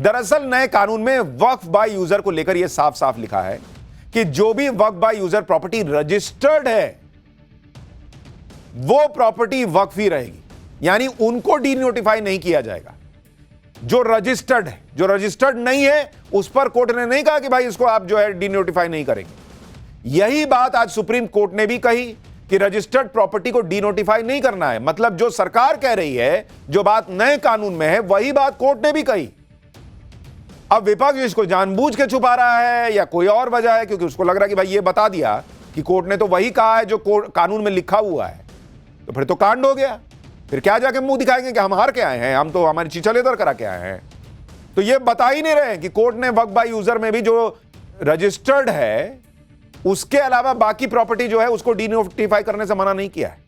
दरअसल नए कानून में वक्फ बाय यूजर को लेकर यह साफ साफ लिखा है कि जो भी वक्फ बाय यूजर प्रॉपर्टी रजिस्टर्ड है वो प्रॉपर्टी वक्फ ही रहेगी, यानी उनको डीनोटिफाई नहीं किया जाएगा। जो रजिस्टर्ड है, जो रजिस्टर्ड नहीं है उस पर कोर्ट ने नहीं कहा कि भाई इसको आप जो है डीनोटिफाई नहीं करेंगे। यही बात आज सुप्रीम कोर्ट ने भी कही कि रजिस्टर्ड प्रॉपर्टी को डीनोटिफाई नहीं करना है। मतलब जो सरकार कह रही है, जो बात नए कानून में है, वही बात कोर्ट ने भी कही। अब विपक्ष इसको जानबूझ के छुपा रहा है या कोई और वजह है, क्योंकि उसको लग रहा है कि भाई ये बता दिया कि कोर्ट ने तो वही कहा है जो कानून में लिखा हुआ है, तो फिर तो कांड हो गया। फिर क्या जाके मुंह दिखाएंगे कि हम हार के आए हैं, हम तो हमारी चीचा लेदर करा के आए हैं। तो ये बता ही नहीं रहे कि कोर्ट ने वक्फ बाय यूजर में भी जो रजिस्टर्ड है उसके अलावा बाकी प्रॉपर्टी जो है उसको डीनोटिफाई करने से मना नहीं किया है,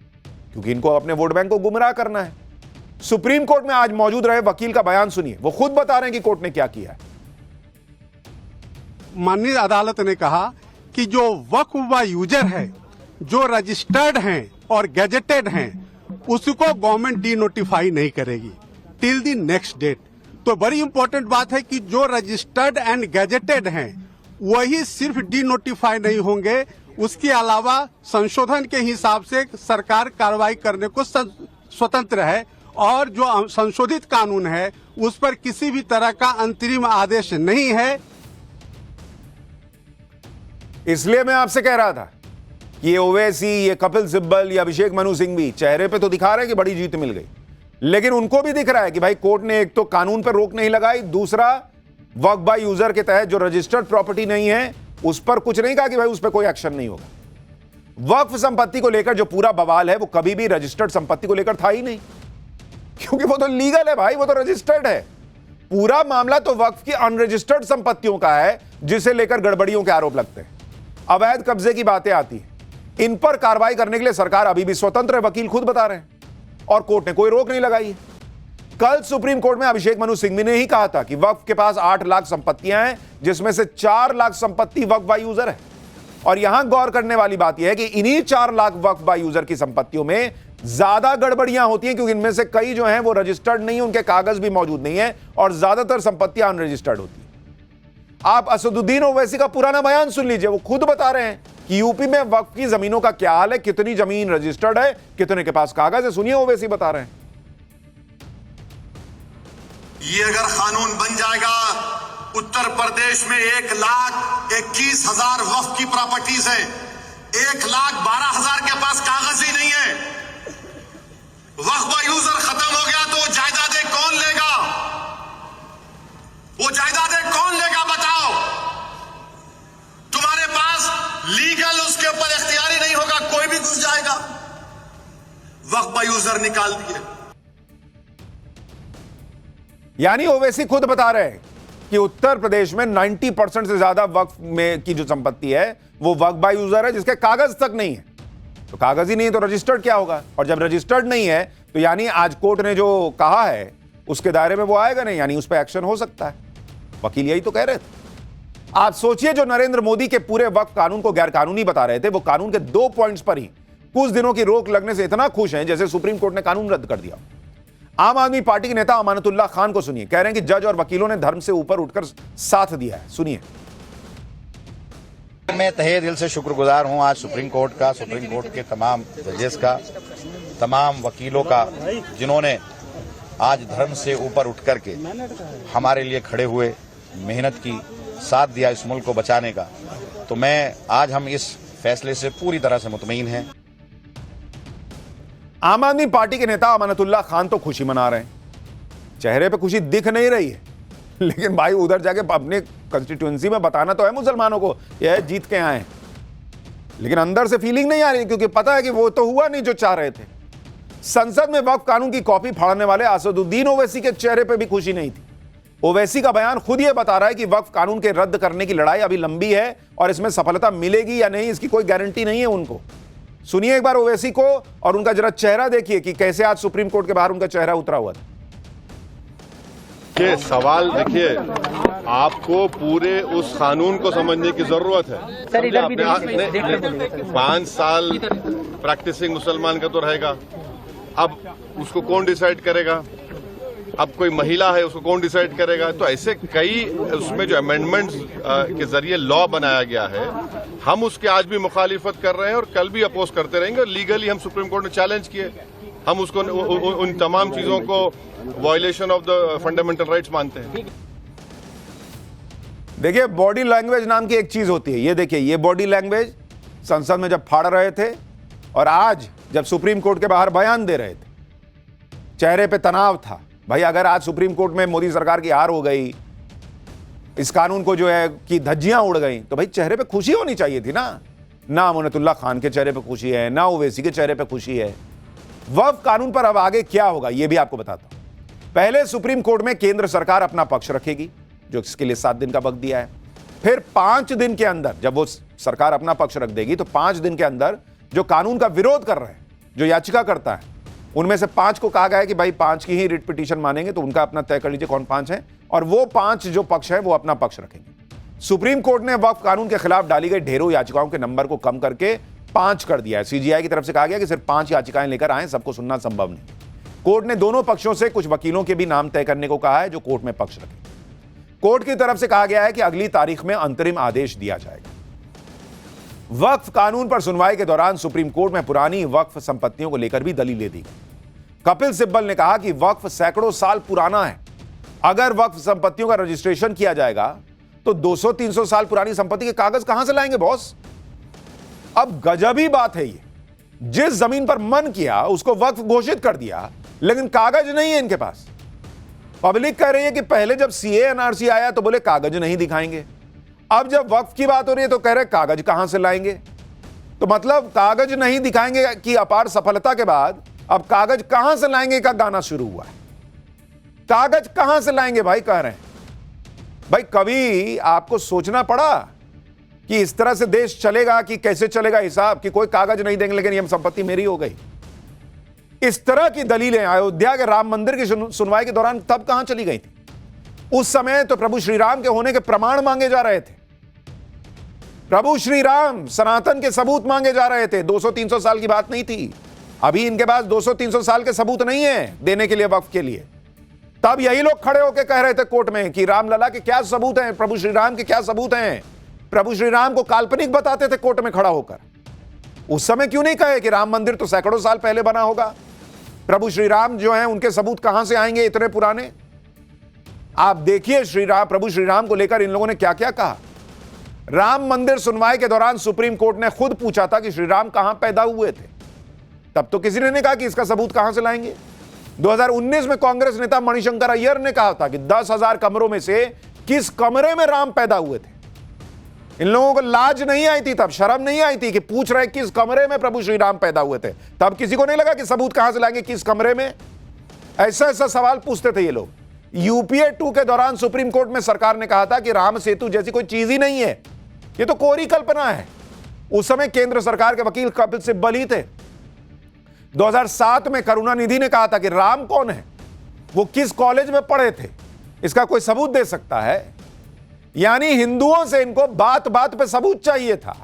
क्योंकि इनको अपने वोट बैंक को गुमराह करना है। सुप्रीम कोर्ट में आज मौजूद रहे वकील का बयान सुनिए, वो खुद बता रहे हैं कि कोर्ट ने क्या किया है। माननीय अदालत ने कहा कि जो वक्फ बाय यूजर है, जो रजिस्टर्ड हैं और गैजेटेड हैं, उसको गवर्नमेंट डीनोटिफाई नहीं करेगी टिल द नेक्स्ट डेट। तो बड़ी इंपॉर्टेंट बात है कि जो रजिस्टर्ड एंड गैजेटेड हैं वही सिर्फ डीनोटिफाई नहीं होंगे, उसके अलावा संशोधन के हिसाब से सरकार कार्रवाई करने को स्वतंत्र है, और जो संशोधित कानून है उस पर किसी भी तरह का अंतरिम आदेश नहीं है। इसलिए मैं आपसे कह रहा था कि ये ओवैसी, ये कपिल सिब्बल, ये अभिषेक मनु सिंह भी चेहरे पे तो दिखा रहे हैं कि बड़ी जीत मिल गई, लेकिन उनको भी दिख रहा है कि भाई कोर्ट ने एक तो कानून पर रोक नहीं लगाई, दूसरा वक्फ बाय यूजर के तहत जो रजिस्टर्ड प्रॉपर्टी नहीं है उस पर कुछ नहीं कहा कि भाई उस पर कोई एक्शन नहीं होगा। वक्फ संपत्ति को लेकर जो पूरा बवाल है वो कभी भी रजिस्टर्ड संपत्ति को लेकर था ही नहीं, क्योंकि वो तो लीगल है भाई, वो तो रजिस्टर्ड है। पूरा मामला तो वक्फ की अनरजिस्टर्ड संपत्तियों का है जिसे लेकर गड़बड़ियों के आरोप लगते हैं, अवैध कब्जे की बातें आती हैं। इन पर कार्रवाई करने के लिए सरकार अभी भी स्वतंत्र है, वकील खुद बता रहे हैं, और कोर्ट ने कोई रोक नहीं लगाई है। कल सुप्रीम कोर्ट में अभिषेक मनु सिंघवी ने ही कहा था कि वक्फ के पास 8 लाख संपत्तियां हैं, जिसमें से 4 लाख संपत्ति वक्फ बाय यूजर है। और यहां गौर करने वाली बात यह है कि इन्हीं 4 लाख वक्फ बाय यूजर की संपत्तियों में ज्यादा गड़बड़ियां होती हैं, क्योंकि इनमें से कई जो हैं वो रजिस्टर्ड नहीं है, उनके कागज भी मौजूद नहीं है, और ज्यादातर संपत्तियां अनरजिस्टर्ड होती हैं। आप असदुद्दीन ओवैसी का पुराना बयान सुन लीजिए, वो खुद बता रहे हैं कि यूपी में वक्फ की जमीनों का क्या हाल है, कितनी जमीन रजिस्टर्ड है, कितने के पास कागज है। सुनिए ओवैसी बता रहे हैं। ये अगर कानून बन जाएगा, उत्तर प्रदेश में 1,21,000 वक्फ की प्रॉपर्टीज है, 1,12,000 के पास कागज ही नहीं है। वक्फ बाय यूजर खत्म हो गया तो जायदादें कौन लेगा? वो जायदादें कौन लेगा बताओ? तुम्हारे पास लीगल उसके ऊपर इख्तियारी नहीं होगा, कोई भी घुस जाएगा। वक्फ बाय यूजर निकाल दिए। यानी ओवैसी खुद बता रहे हैं कि उत्तर प्रदेश में 90% से ज्यादा वक्फ में की जो संपत्ति है वो वक्फ बाय यूजर है, जिसके कागज तक नहीं है। तो कागज ही नहीं है तो रजिस्टर्ड क्या होगा? और जब रजिस्टर्ड नहीं है तो यानी आज कोर्ट ने जो कहा है उसके दायरे में वो आएगा नहीं, यानी उस पर एक्शन हो सकता है। वकील यही तो कह रहे थे। आप सोचिए, जो नरेंद्र मोदी के पूरे वक्फ कानून को गैर कानूनी बता रहे थे, वो कानून के 2 पॉइंट्स पर ही कुछ दिनों की रोक लगने से इतना खुश हैं जैसे सुप्रीम कोर्ट ने कानून रद्द कर दिया। आम आदमी पार्टी के नेता अमानतुल्लाह खान को सुनिए, कह रहे हैं कि जज और वकीलों ने धर्म से ऊपर उठकर साथ दिया है। सुनिए। मैं तहे दिल से शुक्रगुजार हूं आज सुप्रीम कोर्ट का, सुप्रीम कोर्ट के तमाम जजेस का, तमाम वकीलों का, जिन्होंने आज धर्म से ऊपर उठ करके हमारे लिए खड़े हुए, मेहनत की, साथ दिया इस मुल्क को बचाने का। तो मैं आज हम इस फैसले से पूरी तरह से मुतमईन हैं। आम आदमी पार्टी के नेता अमानतुल्लाह खान तो खुशी मना रहे हैं, चेहरे पे खुशी दिख नहीं रही है, लेकिन भाई उधर जाके अपने कंस्टिट्यूएंसी में बताना तो है मुसलमानों को यह जीत के आए हैं, लेकिन अंदर से फीलिंग नहीं आ रही, क्योंकि पता है कि वो तो हुआ नहीं जो चाह रहे थे। संसद में वक्फ कानून की कॉपी फाड़ने वाले असदुद्दीन ओवैसी के चेहरे पे भी खुशी नहीं थी। ओवैसी का बयान खुद यह बता रहा है कि वक्फ कानून के रद्द करने की लड़ाई अभी लंबी है और इसमें सफलता मिलेगी या नहीं इसकी कोई गारंटी नहीं है उनको। सुनिए एक बार ओवैसी को, और उनका जरा चेहरा देखिए कि कैसे आज सुप्रीम कोर्ट के बाहर उनका चेहरा उतरा हुआ था। के सवाल देखिए, आपको पूरे उस कानून को समझने की जरूरत है। सर, आपने 5 साल प्रैक्टिसिंग मुसलमान का तो रहेगा, अब उसको कौन डिसाइड करेगा? अब कोई महिला है उसको कौन डिसाइड करेगा? तो ऐसे कई उसमें जो अमेंडमेंट्स के जरिए लॉ बनाया गया है, हम उसके आज भी मुखालिफत कर रहे हैं और कल भी अपोज करते रहेंगे। और लीगली हम सुप्रीम कोर्ट में चैलेंज किए, हम उसको उन तमाम चीजों को violation of the fundamental rights मानते हैं। देखिए, बॉडी लैंग्वेज नाम की एक चीज होती है। ये देखिए, ये बॉडी लैंग्वेज संसद में जब फाड़ रहे थे और आज जब सुप्रीम कोर्ट के बाहर बयान दे रहे थे, चेहरे पे तनाव था। भाई, अगर आज सुप्रीम कोर्ट में मोदी सरकार की हार हो गई, इस कानून को जो है कि धज्जियां उड़ गई, तो भाई चेहरे पे खुशी होनी चाहिए थी ना। ना अमानतुल्ला खान के चेहरे पे खुशी है, ना ओवैसी के चेहरे पे खुशी है। वक्फ कानून पर अब आगे क्या होगा ये भी आपको बताता हूं। पहले सुप्रीम कोर्ट में केंद्र सरकार अपना पक्ष रखेगी, जो इसके लिए 7 दिन का वक्त दिया है। फिर 5 दिन के अंदर जब वो सरकार अपना पक्ष रख देगी, तो 5 दिन के अंदर जो कानून का विरोध कर रहे हैं, जो याचिका करता है, उनमें से 5 को कहा गया है कि भाई 5 की ही रिट पिटीशन मानेंगे। तो उनका अपना तय कर लीजिए कौन 5 है, और वो 5 जो पक्ष है वो अपना पक्ष रखेंगे। सुप्रीम कोर्ट ने वक्फ कानून के खिलाफ डाली गई ढेरों याचिकाओं के नंबर को कम करके 5 कर दिया है। सीजीआई की तरफ से कहा गया कि सिर्फ 5 याचिकाएं लेकर आए, सबको सुनना संभव नहीं। कोर्ट ने दोनों पक्षों से कुछ वकीलों के भी नाम तय करने को कहा है जो कोर्ट में पक्ष रखें। कोर्ट की तरफ से कहा गया है कि अगली तारीख में अंतरिम आदेश दिया जाएगा। वक्फ कानून पर सुनवाई के दौरान सुप्रीम कोर्ट में पुरानी वक्फ संपत्तियों को लेकर भी दलीलें दी गई। कपिल सिब्बल ने कहा कि वक्फ सैकड़ों साल पुराना है। अगर वक्फ संपत्तियों का रजिस्ट्रेशन किया जाएगा तो 200-300 साल पुरानी संपत्ति के कागज कहां से लाएंगे बॉस? अब गजबी बात है ये। जिस जमीन पर मन किया उसको वक्फ घोषित कर दिया, लेकिन कागज नहीं है इनके पास। पब्लिक कह रही है कि पहले जब सीए एनआरसी आया तो बोले कागज नहीं दिखाएंगे, अब जब वक्फ की बात हो रही है तो कह रहे कागज कहां से लाएंगे। तो मतलब कागज नहीं दिखाएंगे कि अपार सफलता के बाद अब कागज कहां से लाएंगे का गाना शुरू हुआ है। कागज कहां से लाएंगे भाई, कह रहे हैं। भाई, कभी आपको सोचना पड़ा कि इस तरह से देश चलेगा कि कैसे चलेगा हिसाब, कि कोई कागज नहीं देंगे लेकिन यह संपत्ति मेरी हो गई। इस तरह की दलीलें अयोध्या के राम मंदिर की सुनवाई के दौरान तब कहां चली गई थी? उस समय तो प्रभु श्री राम के होने के प्रमाण मांगे जा रहे थे। प्रभु श्री राम सनातन के सबूत मांगे जा रहे थे। 200-300 साल की बात नहीं थी। अभी इनके पास 200-300 साल के सबूत नहीं है देने के लिए वक्फ के लिए। तब यही लोग खड़े होकर कह रहे थे कोर्ट में कि रामलला के क्या सबूत हैं, प्रभु श्री राम के क्या सबूत हैं। प्रभु श्री राम को काल्पनिक बताते थे कोर्ट में खड़ा होकर। उस समय क्यों नहीं कहे कि राम मंदिर तो सैकड़ों साल पहले बना होगा, प्रभु श्री राम जो हैं उनके सबूत कहां से आएंगे इतने पुराने। आप देखिए प्रभु श्री राम को लेकर इन लोगों ने क्या क्या कहा। राम मंदिर सुनवाई के दौरान सुप्रीम कोर्ट ने खुद पूछा था कि श्री राम कहां पैदा हुए थे, तब तो किसी ने नहीं कहा कि इसका सबूत कहां से लाएंगे। 2019 में कांग्रेस नेता मणिशंकर अय्यर ने कहा था कि 10,000 कमरों में से किस कमरे में राम पैदा हुए थे। इन लोगों को लाज नहीं आई थी, तब शर्म नहीं आई थी कि पूछ रहे किस कमरे में प्रभु श्री राम पैदा हुए थे। तब किसी को नहीं लगा कि सबूत कहां से लाएंगे, किस कमरे में। ऐसा ऐसा सवाल पूछते थे ये लोग। यूपीए 2 के दौरान सुप्रीम कोर्ट में सरकार ने कहा था कि राम सेतु जैसी कोई चीज ही नहीं है, ये तो कोरी कल्पना है। उस समय केंद्र सरकार के वकील कपिल सिब्बल ही थे। 2007 में करुणानिधि ने कहा था कि राम कौन है, वो किस कॉलेज में पढ़े थे, इसका कोई सबूत दे सकता है। यानी हिंदुओं से इनको बात बात पे सबूत चाहिए था।